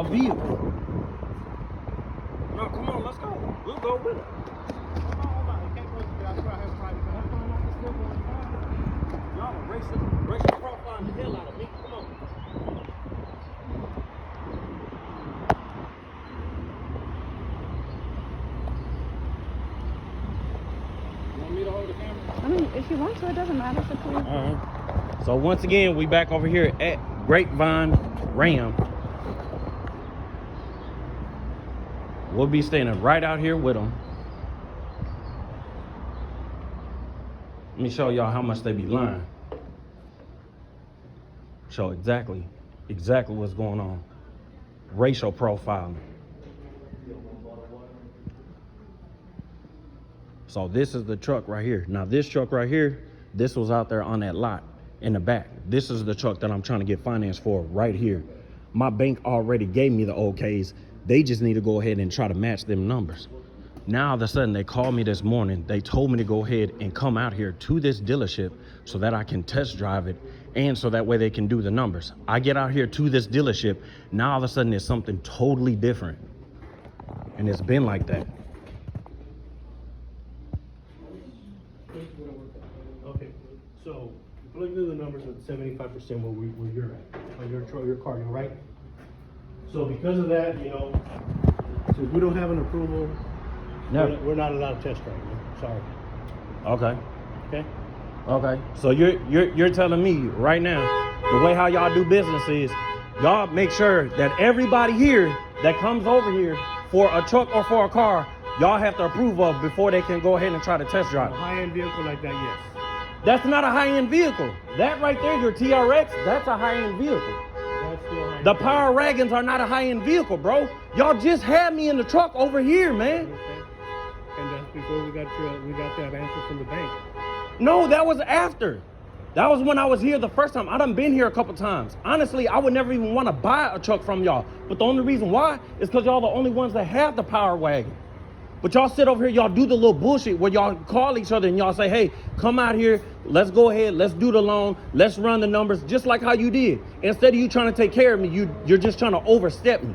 a vehicle. No, come on, let's go. We'll go with it. Y'all are racial profiling the hell out of me. Come on. You want me to hold the camera? I mean, if you want to, it doesn't matter. It's cool. All right. So once again, we back over here at Grapevine Ram. We'll be standing right out here with them. Let me show y'all how much they be lying. Show exactly what's going on. Racial profiling. So this is the truck right here. Now this truck right here, this was out there on that lot in the back. This is the truck that I'm trying to get financed for right here. My bank already gave me the OKs. They just need to go ahead and try to match them numbers. Now all of a sudden they called me this morning. They told me to go ahead and come out here to this dealership so that I can test drive it and so that way they can do the numbers. I get out here to this dealership. Now all of a sudden it's something totally different. And it's been like that. Okay, so looking at the numbers at 75% where you're at on your car, you're right. So because of that, you know, since we don't have an approval, No. we're not allowed to test drive. Sorry. Okay. Okay. Okay. So you're telling me right now the way how y'all do business is y'all make sure that everybody here that comes over here for a truck or for a car, y'all have to approve of before they can go ahead and try to test drive. A high-end vehicle like that, yes. That's not a high-end vehicle. That right there, your TRX, that's a high-end vehicle. That's still high-end. The Power Wagons are not a high-end vehicle, bro. Y'all just had me in the truck over here, man. Okay. And that's before we got that answer from the bank. No, that was after. That was when I was here the first time. I done been here a couple times. Honestly, I would never even want to buy a truck from y'all. But the only reason why is because y'all the only ones that have the Power Wagon. But y'all sit over here, y'all do the little bullshit where y'all call each other and y'all say, hey, come out here, let's go ahead, let's do the loan, let's run the numbers, just like how you did. Instead of you trying to take care of me, you're just trying to overstep me.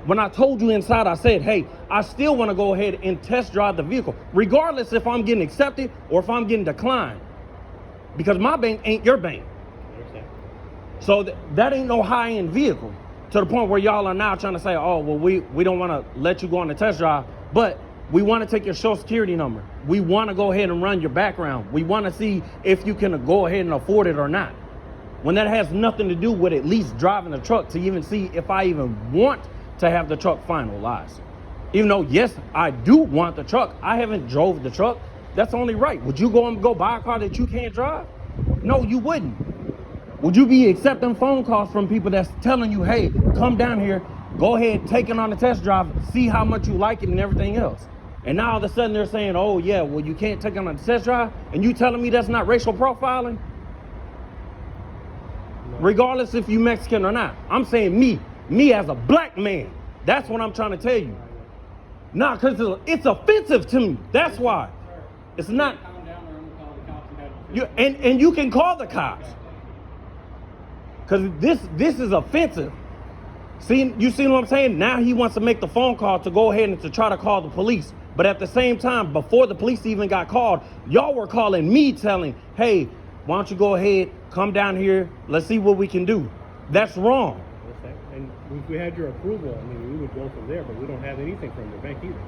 When I told you inside, I said, hey, I still want to go ahead and test drive the vehicle, regardless if I'm getting accepted or if I'm getting declined. Because my bank ain't your bank. Okay. So that ain't no high-end vehicle to the point where y'all are now trying to say, oh, well, we don't want to let you go on the test drive, but we want to take your social security number. We want to go ahead and run your background. We want to see if you can go ahead and afford it or not. When that has nothing to do with at least driving the truck to even see if I even want to have the truck finalized. Even though, yes, I do want the truck. I haven't drove the truck. That's only right. Would you go buy a car that you can't drive? No, you wouldn't. Would you be accepting phone calls from people that's telling you, hey, come down here, go ahead, take it on the test drive, see how much you like it and everything else? And now all of a sudden they're saying, oh yeah, well you can't take it on the test drive, and you telling me that's not racial profiling? No. Regardless if you Mexican or not. I'm saying me as a black man. That's what I'm trying to tell you. Nah, because it's offensive to me. That's why. It's not. And you can call the cops. Because this is offensive. You see what I'm saying? Now he wants to make the phone call to go ahead and to try to call the police. But at the same time, before the police even got called, y'all were calling me telling, hey, why don't you go ahead, come down here, let's see what we can do. That's wrong. Okay. And if we had your approval, I mean, we would go from there, but we don't have anything from the bank either.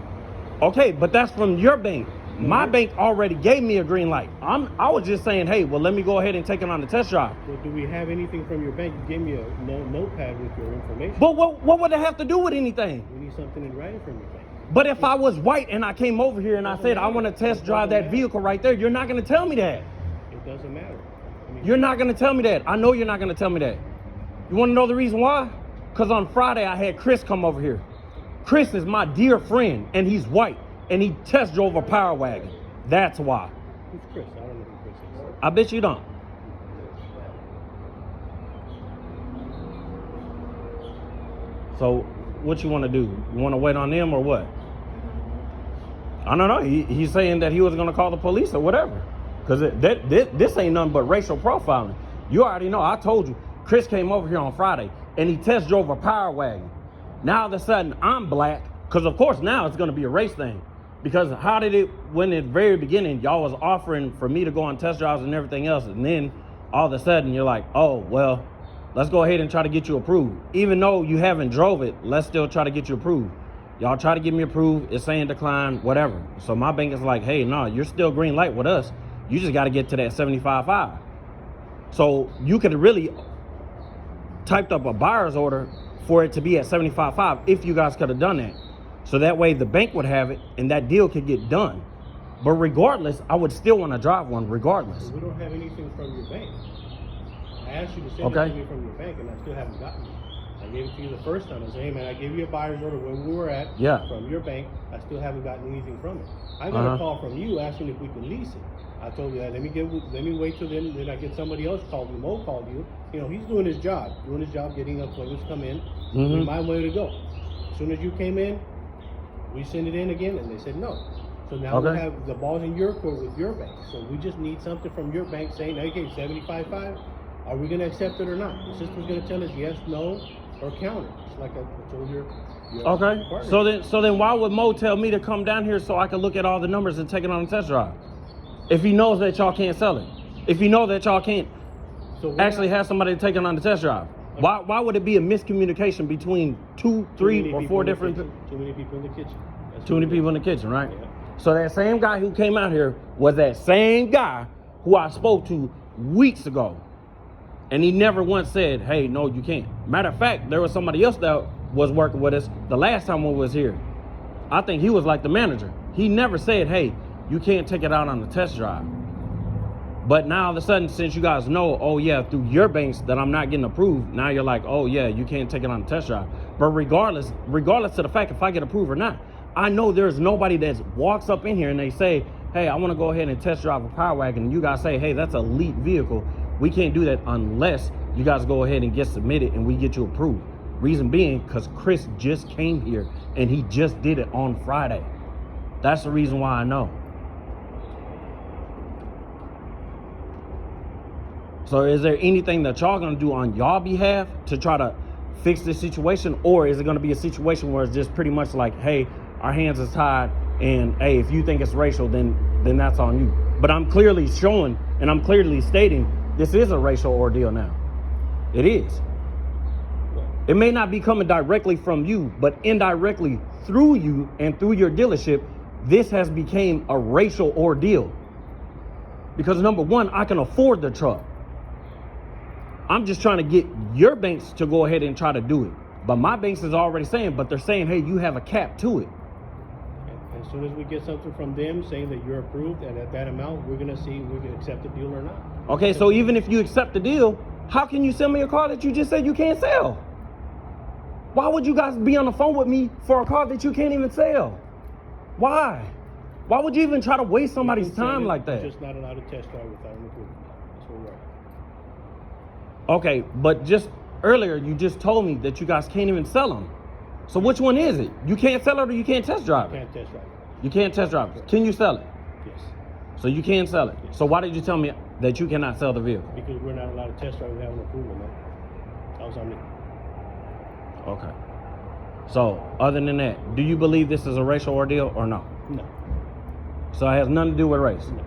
Okay, but that's from your bank. My bank already gave me a green light. I was just saying, hey, well, let me go ahead and take it on the test drive. Well, do we have anything from your bank? You gave me a notepad with your information. But what would it have to do with anything? We need something in writing from your bank. But if I was white and I came over here and I said, I want to test drive that vehicle right there, you're not going to tell me that. It doesn't matter. I mean, you're not going to tell me that. I know you're not going to tell me that. You want to know the reason why? Because on Friday, I had Chris come over here. Chris is my dear friend, and he's white, and he test drove a Power Wagon. That's why. Who's Chris? I don't know who Chris is. I bet you don't. So what you want to do? You want to wait on them or what? I don't know. He's saying that he was going to call the police or whatever. Because this ain't nothing but racial profiling. You already know. I told you. Chris came over here on Friday, and he test drove a Power Wagon. Now all of a sudden I'm black, because of course now it's going to be a race thing. Because how did it, when at the very beginning y'all was offering for me to go on test drives and everything else, and then all of a sudden you're like, oh, well, let's go ahead and try to get you approved. Even though you haven't drove it, let's still try to get you approved. Y'all try to get me approved, it's saying decline, whatever. So my bank is like, hey, no, you're still green light with us. You just got to get to that 75.5. So you could have really typed up a buyer's order for it to be at 75.5 if you guys could have done that. So that way the bank would have it and that deal could get done. But regardless, I would still want to drive one regardless. We don't have anything from your bank. I asked you to send it to me from your bank, and I still haven't gotten it. I gave it to you the first time. I said, hey man, I gave you a buyer's order when we were at from your bank. I still haven't gotten anything from it. I got a call from you asking if we could lease it. I told you that. Let me wait till then I get somebody else called you. Mo called you. You know, he's doing his job, getting appointments come in. We might way to go. As soon as you came in, we sent it in again, and they said no. So now we have the ball's in your court with your bank. So we just need something from your bank saying, okay, 75.5. Are we going to accept it or not? The system's going to tell us yes, no, or counter. Just like I told your partner. So then why would Mo tell me to come down here so I can look at all the numbers and take it on a test drive? If he knows that y'all can't sell it. If he knows that y'all can't actually have somebody take it on the test drive. Why would it be a miscommunication between 2, 3, or 4 different people? Too many people in the kitchen. Too many people in the kitchen, right? Yeah. So that same guy who came out here was that same guy who I spoke to weeks ago. And he never once said, hey, no, you can't. Matter of fact, there was somebody else that was working with us the last time we was here. I think he was like the manager. He never said, hey, you can't take it out on the test drive. But now all of a sudden, since you guys know, oh yeah, through your banks that I'm not getting approved, now you're like, oh yeah, you can't take it on the test drive. But regardless of the fact if I get approved or not, I know there's nobody that walks up in here and they say, hey, I want to go ahead and test drive a Power Wagon. And you guys say, hey, that's an elite vehicle. We can't do that unless you guys go ahead and get submitted and we get you approved. Reason being, because Chris just came here and he just did it on Friday. That's the reason why I know. So is there anything that y'all gonna do on y'all behalf to try to fix this situation? Or is it gonna be a situation where it's just pretty much like, hey, our hands are tied and hey, if you think it's racial, then that's on you. But I'm clearly showing and I'm clearly stating this is a racial ordeal now. It is. It may not be coming directly from you, but indirectly through you and through your dealership, this has become a racial ordeal. Because number one, I can afford the truck. I'm just trying to get your banks to go ahead and try to do it. But my banks is already saying, but they're saying, hey, you have a cap to it. And as soon as we get something from them saying that you're approved and at that amount, we're going to see if we can accept the deal or not. Okay, so even if you accept the deal, how can you sell me a car that you just said you can't sell? Why would you guys be on the phone with me for a car that you can't even sell? Why? Why would you even try to waste somebody's time like that? You're just not allowed to test drive without an approval. That's where we're at. Okay, but just earlier you just told me that you guys can't even sell them. So which one is it? You can't sell it or you can't test drive it? You can't test drive it. You can't test drive it. Can you sell it? Yes. So you can sell it. So why did you tell me that you cannot sell the vehicle? Because we're not allowed to test drive without an approval, man. That was on me. Okay. So other than that, do you believe this is a racial ordeal or no? No. So it has nothing to do with race? No.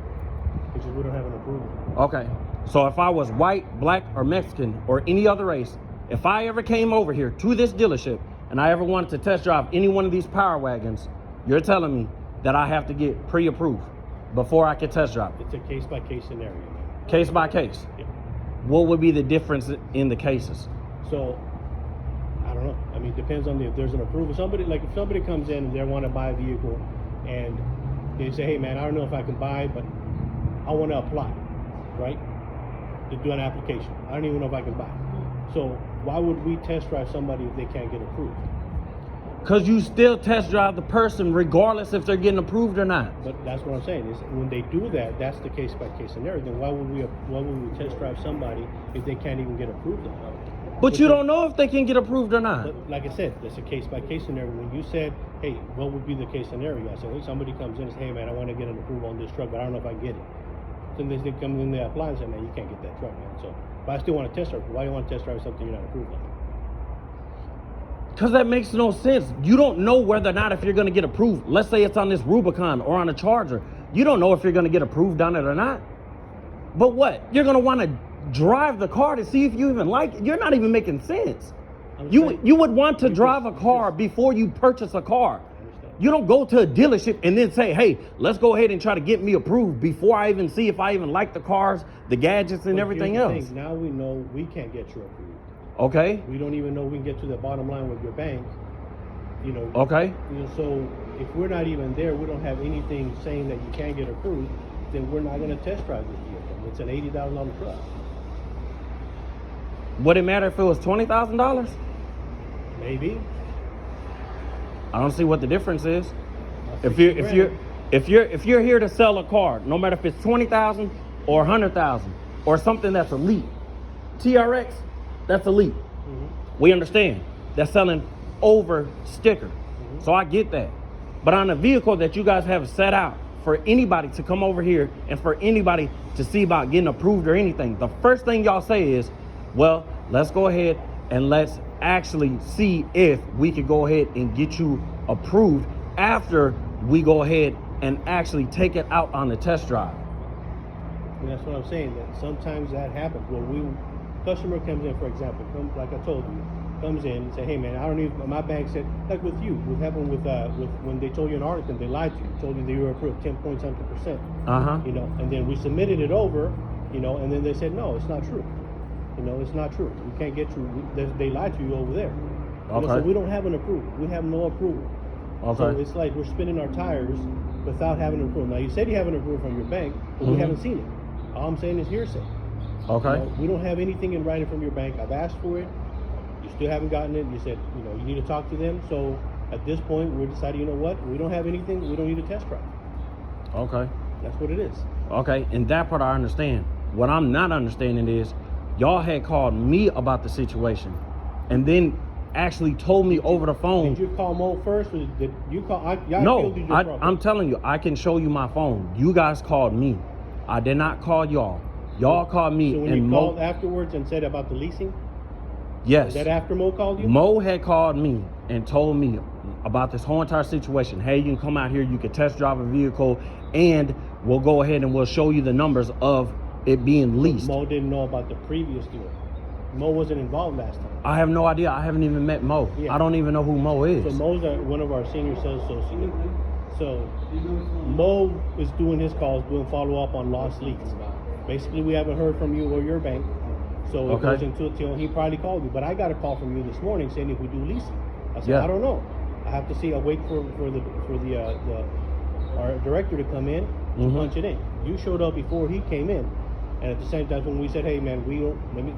Because we don't have an approval. Okay. So if I was white, black, or Mexican, or any other race, if I ever came over here to this dealership and I ever wanted to test drive any one of these Power Wagons, you're telling me that I have to get pre-approved before I can test drive it? It's a case-by-case scenario, man. Case by case? Yeah. What would be the difference in the cases? So, I don't know. I mean, it depends on if there's an approval. If somebody comes in and they want to buy a vehicle and they say, hey man, I don't know if I can buy, but I want to apply, right? To do an application. I don't even know if I can buy. So why would we test drive somebody if they can't get approved? Because you still test drive the person regardless if they're getting approved or not. But that's what I'm saying is when they do that, that's the case-by-case scenario. Then why would we test drive somebody if they can't even get approved on it? But you don't know if they can get approved or not. But like I said, that's a case-by-case scenario. When you said, hey, what would be the case scenario? I said, hey, somebody comes in and says, hey man, I want to get an approval on this truck, but I don't know if I can get it. Then they come in, they apply and say, man, you can't get that truck, man. So, but I still want to test drive. Why do you want to test drive something you're not approved on? Because that makes no sense. You don't know whether or not if you're going to get approved. Let's say it's on this Rubicon or on a Charger. You don't know if you're going to get approved on it or not. But what? You're going to want to drive the car to see if you even like it. You're not even making sense. You would want to drive a car before you purchase a car. You don't go to a dealership and then say, hey, let's go ahead and try to get me approved before I even see if I even like the cars, the gadgets, and everything else. Now we know we can't get you approved. Okay. We don't even know we can get to the bottom line with your bank. You know. Okay. You know, so if we're not even there, we don't have anything saying that you can't get approved, then we're not going to test drive this vehicle. It's an $80,000 truck. Would it matter if it was $20,000? Maybe. I don't see what the difference is. If you're here to sell a car, no matter if it's 20,000 or 100,000 or something that's elite, TRX, that's elite. Mm-hmm. We understand that's selling over sticker. Mm-hmm. So I get that. But on a vehicle that you guys have set out for anybody to come over here and for anybody to see about getting approved or anything, the first thing y'all say is, well, let's go ahead and let's actually see if we could go ahead and get you approved after we go ahead and actually take it out on the test drive. And that's what I'm saying, that sometimes that happens. When customer comes in, for example, like I told you, comes in and say, hey man, I don't even, my bank said, like with you, what happened with when they told you in Arlington, they lied to you, told you that you were approved 10-point-something%. You know, and then we submitted it over, you know, and then they said, no, it's not true. You know, it's not true. We can't get you. They lied to you over there. Okay. You know, so we don't have an approval. We have no approval. Okay. So it's like we're spinning our tires without having an approval. Now you said you have an approval from your bank, but we haven't seen it. All I'm saying is hearsay. Okay. You know, we don't have anything in writing from your bank. I've asked for it. You still haven't gotten it. You said, you know, you need to talk to them. So at this point, we're deciding, you know what? We don't have anything. We don't need a test drive. Okay. That's what it is. Okay, and that part I understand. What I'm not understanding is, y'all had called me about the situation and then actually told me over the phone. Did you call Mo first or did you call? No, I'm telling you, I can show you my phone. You guys called me. I did not call y'all. Y'all called me. So when you called afterwards and said about the leasing? Yes. Is that after Mo called you? Mo had called me and told me about this whole entire situation. Hey, you can come out here, you can test drive a vehicle, and we'll go ahead and we'll show you the numbers of it being leased. Mo didn't know about the previous deal. Mo wasn't involved last time. I have no idea. I haven't even met Mo. Yeah. I don't even know who Mo is. So Mo's one of our senior sales associates. So Mo is doing his calls, doing follow-up on lost leads. Basically, we haven't heard from you or your bank. So it goes into it till he probably called you. But I got a call from you this morning saying if we do leasing. I said, I don't know. I have to see. I wait for our director to come in to punch it in. You showed up before he came in. And at the same time, when we said, hey man,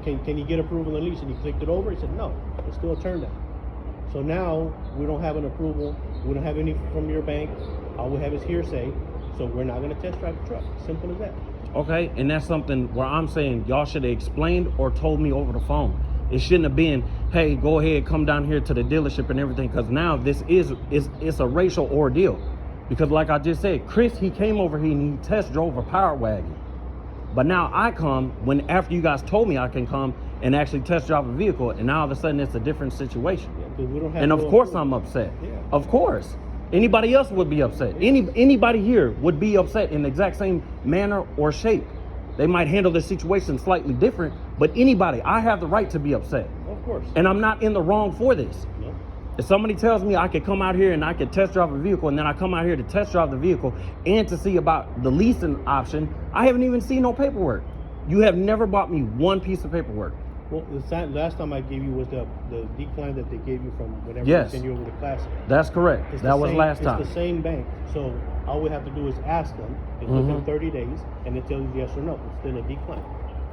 can you get approval on the lease? And he clicked it over. He said, no, it's still a turn down. So now we don't have an approval. We don't have any from your bank. All we have is hearsay. So we're not going to test drive the truck. Simple as that. Okay, and that's something where I'm saying y'all should have explained or told me over the phone. It shouldn't have been, hey, go ahead, come down here to the dealership and everything, because now this it's a racial ordeal. Because like I just said, Chris, he came over here and he test drove a Power Wagon. But now I come after you guys told me I can come and actually test drive a vehicle, and now all of a sudden it's a different situation. Yeah, we don't have and of course I'm upset. Yeah. Of course. Anybody else would be upset. Anybody here would be upset in the exact same manner or shape. They might handle the situation slightly different, but anybody, I have the right to be upset. Of course. And I'm not in the wrong for this. No. If somebody tells me I could come out here and I could test drive a vehicle, and then I come out here to test drive the vehicle and to see about the leasing option, I haven't even seen no paperwork. You have never bought me one piece of paperwork. Well, the last time I gave you was the decline that they gave you from whatever they sent you over to Classic. That's correct. That was last time. It's the same bank. So all we have to do is ask them. It's within 30 days, and it tells you yes or no. It's still a decline.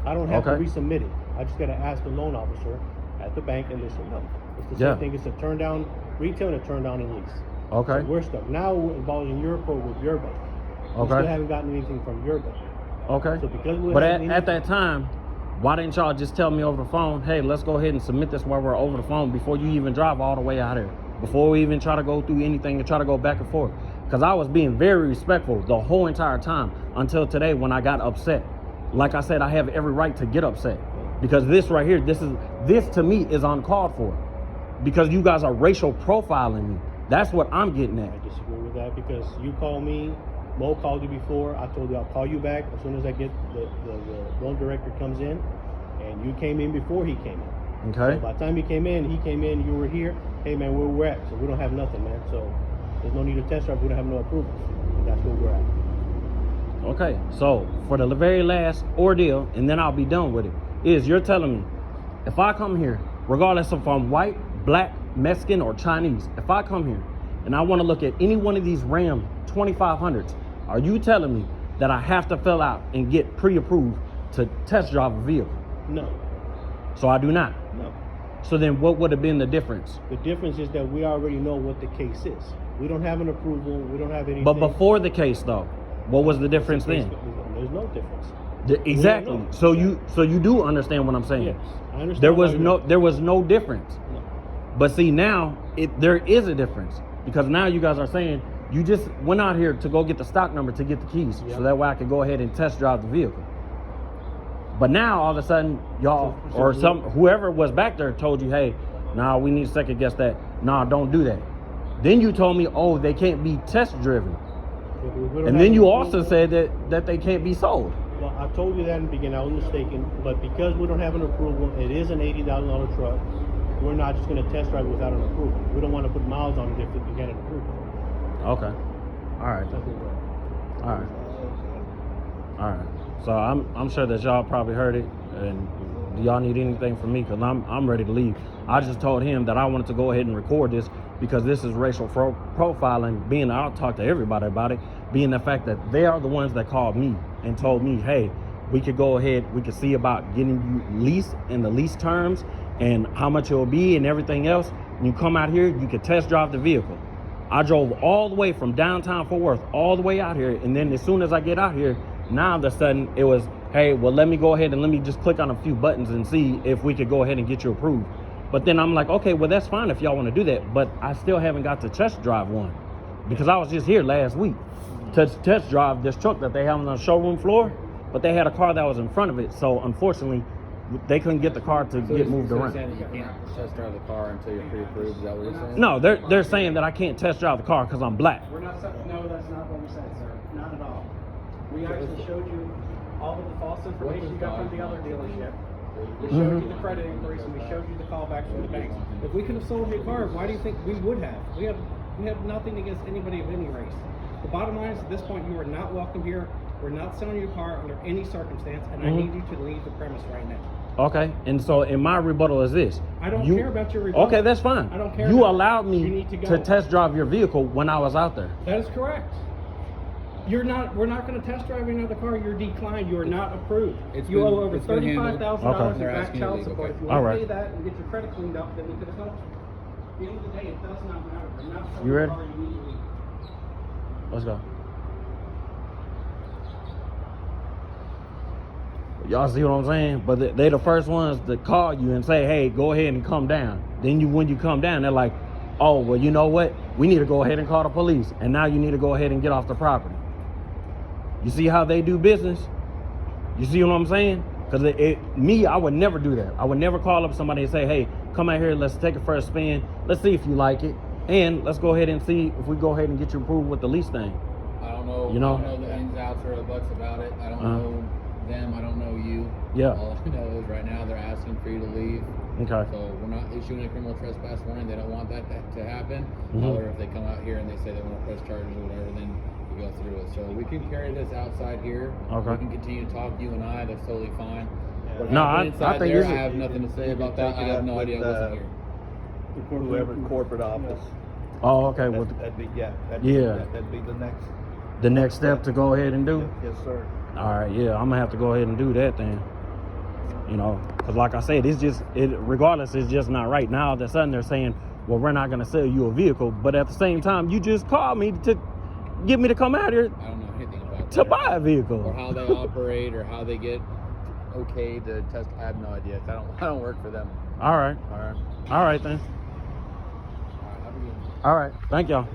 I don't have to resubmit it. I just got to ask the loan officer at the bank, and they say no. It's the same thing. It's a turn down retail and a turn down in lease. Okay. So we're stuck. Now we're involved in your quote with your bank. We still haven't gotten anything from your bank. Okay. So because we at that time, why didn't y'all just tell me over the phone, hey, let's go ahead and submit this while we're over the phone before you even drive all the way out here, before we even try to go through anything and try to go back and forth? Because I was being very respectful the whole entire time until today when I got upset. Like I said, I have every right to get upset because this right here, this to me is uncalled for. because you guys are racial profiling me. That's what I'm getting at. I disagree with that because you called me, Mo called you before. I told you I'll call you back as soon as I get the loan director comes in, and you came in before he came in. Okay. So by the time he came in, you were here. Hey man, where we're at? So we don't have nothing, man. So there's no need to test drive. We don't have no approval. And that's where we're at. Okay. So for the very last ordeal, and then I'll be done with it, is you're telling me if I come here, regardless if I'm white, black, Mexican, or Chinese, if I come here and I want to look at any one of these Ram 2500s, are you telling me that I have to fill out and get pre-approved to test drive a vehicle? No. So I do not? No. So then what would have been the difference? The difference is that we already know what the case is. We don't have an approval. We don't have anything. But before the case, though, what was the difference then? There's no difference. Exactly. So you do understand what I'm saying? Yes, I understand. There was no difference. No. But see, now there is a difference, because now you guys are saying you just went out here to go get the stock number to get the keys, so that way I could go ahead and test drive the vehicle. But now all of a sudden y'all or whoever was back there told you, hey, nah, we need to second guess that. Nah, don't do that. Then you told me, oh, they can't be test driven. And then you also said that they can't be sold. Well, I told you that in the beginning. I was mistaken. But because we don't have an approval, it is an $80,000 truck. We're not just going to test drive without an approval. We don't want to put miles on it if we get an approval. Okay. All right. All right. All right. So I'm sure that y'all probably heard it. And do y'all need anything from me? Because I'm ready to leave. I just told him that I wanted to go ahead and record this because this is racial profiling, being I'll talk to everybody about it, being the fact that they are the ones that called me and told me, hey, we could go ahead, we could see about getting you lease and the lease terms and how much it will be and everything else. When you come out here, you could test drive the vehicle. I drove all the way from downtown Fort Worth all the way out here, and then as soon as I get out here, now all of a sudden it was, hey, well, let me go ahead and let me just click on a few buttons and see if we could go ahead and get you approved. But then I'm like, okay, well, that's fine if y'all want to do that, but I still haven't got to test drive one because I was just here last week to test drive this truck that they have on the showroom floor, but they had a car that was in front of it, so unfortunately they couldn't get the car to get moved around. You're saying that you can't test drive the car until you're pre-approved? Is that what you're saying? No, they're saying that I can't test drive the car because I'm black. We're not. No, that's not what we said, sir. Not at all. We actually showed you all of the false information you got from the other dealership. We showed you the credit inquiries, and we showed you the callbacks from the banks. If we could have sold you a car, why do you think we would have? We have nothing against anybody of any race. The bottom line is, at this point, you are not welcome here. We're not selling you a car under any circumstance, and I need you to leave the premise right now. Okay, and so in my rebuttal is this. I don't care about your rebuttal. Okay, that's fine. I don't care. You allowed me to to test drive your vehicle when I was out there. That is correct. We're not going to test drive another car. You're declined. You are not approved. You owe over $35,000 in back child support. If you want to pay that and get your credit cleaned up, then we could have helped you. At the end of the day, it does not matter. We're not selling You ready? the car. You need to leave. Let's go. Y'all see what I'm saying? But they the first ones to call you and say, hey, go ahead and come down. Then when you come down, they're like, oh, well, you know what? We need to go ahead and call the police. And now you need to go ahead and get off the property. You see how they do business? You see what I'm saying? Because me, I would never do that. I would never call up somebody and say, hey, come out here, let's take it for a spin. Let's see if you like it. And let's go ahead and see if we go ahead and get you approved with the lease thing. I don't know. You know? I don't know the ins, outs, or the buts about it. I don't know them. I don't know you. Yeah. All I know is right now they're asking for you to leave. Okay. So we're not issuing a criminal trespass warning. They don't want that to happen. Or if they come out here and they say they want to press charges or whatever, then we go through it. So we can carry this outside here. Okay. We can continue to talk, you and I. That's totally fine. What No, happened I inside think there, it's I have nothing to say about that. I have no idea. I wasn't here. Whoever corporate office. Oh, okay. That'd be The next step to go ahead and do? Yes, sir. All right, yeah, I'm gonna have to go ahead and do that then. You know, because like I said, regardless, it's just not right. Now all of a sudden they're saying, well, we're not gonna sell you a vehicle, but at the same time, you just called me to get me to come out here I don't know anything about to that. buy a vehicle. Or how they operate or how they get okay to test. I have no idea. I don't work for them. All right then. All right, have a good one. All right, thank y'all.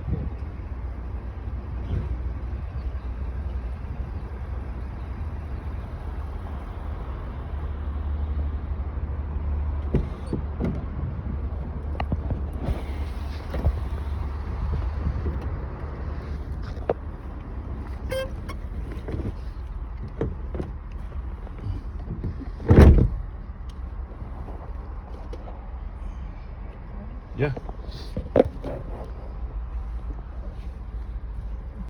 Yeah.